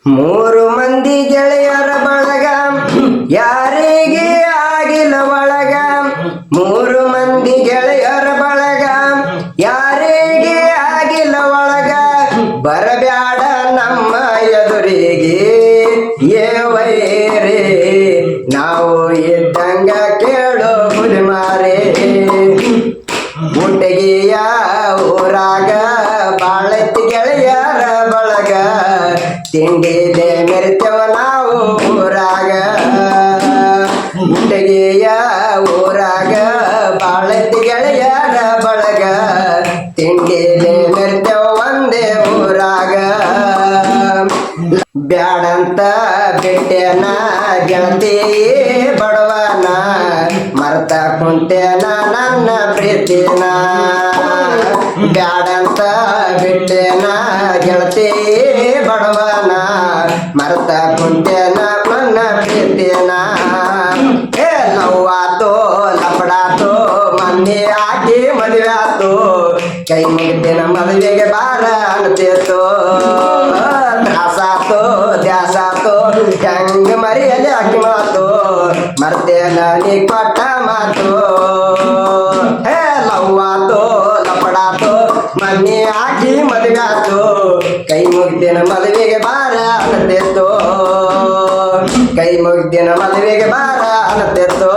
ಮೂರು ಮಂದಿ ಗೆಳೆಯರ ಬಳಗ ಯಾರಿಗೆ ಆಗಿಲ್ಲ ಒಳಗ. ಮೂರು ಮಂದಿ ಗೆಳೆಯರ ಬಳಗ ಯಾರಿಗೆ ಆಗಿಲ್ಲ ಒಳಗ. ಬರಬ್ಯಾಡ ನಮ್ಮ ಎದುರಿಗೆ ಏ ವೈರೇ, ನಾವು ಇದ್ದಂಗ ಕೇಳೋ ಹುಲಿಮಾರೇ. ಗುಂಟಗಿಯ ಊರಾಗ ಬಾಳೈತಿ ಗೆಳೆಯರ ಬಳಗ, ತಿಂಡಿದೆ ಮೆರಿತೇವ ನಾವು ಊರಾಗ. ಗುಂಟಗಿಯ ಊರಾಗ ಬಾಳೈತಿ ಗೆಳೆಯರ ಬಳಗ, ತಿಂಡಿದೆ ಮೆರಿತೇವ ಒಂದೇ ಊರಾಗ. ಬ್ಯಾಡಂತ ಬಿಟ್ಟೆನ ಗೆಳತಿ ಬಡವನ, ಮರ್ತ ಕುಂತೇನ ನನ್ನ ಪ್ರೀತಿನ. ಬ್ಯಾಡಂತ ಬಿಟ್ಟೆನ ಗೆಳತಿ ಬಡವನ, ಮರ್ತ ಕುಂತೇನ ನನ್ನ ಪ್ರೀತಿನ. ಏ ಲವ್ವಾತೋ ಲಪಡಾತೋ ಮನ್ನಿ ಹಾಕಿ ಮದುವೆ ಆತು, ಕೈ ಮುಗಿತೇನ ಮದುವೆಗೆ ಬಾರ ಅನ್ತೇತೋ. ತ್ರಾಸಾತೋ ದ್ಯಾಸಾತೋ ಹೆಂಗ ಮರಿಯಲಿ ಹಾಕಿ ಮಾತು, ಮರ್ತೇನ ನೀ ಕೊಟ್ಟ ಮಾತು. ಹೇ ಲವ್ವಾತೋ ಲಪಡಾತೋ ಮನ್ನಿ ಹಾಕಿ ಮದುವೆ ಆತು, ಕೈ ಮುಗಿತೇನ ಮದುವೆಗೆ ಬಾರ ಅನ್ನತೇತೋ. ಕೈ ಮುಗಿತೇನ ಮದುವೆಗೆ ಬಾರ ಅನ್ನತೇತೋ.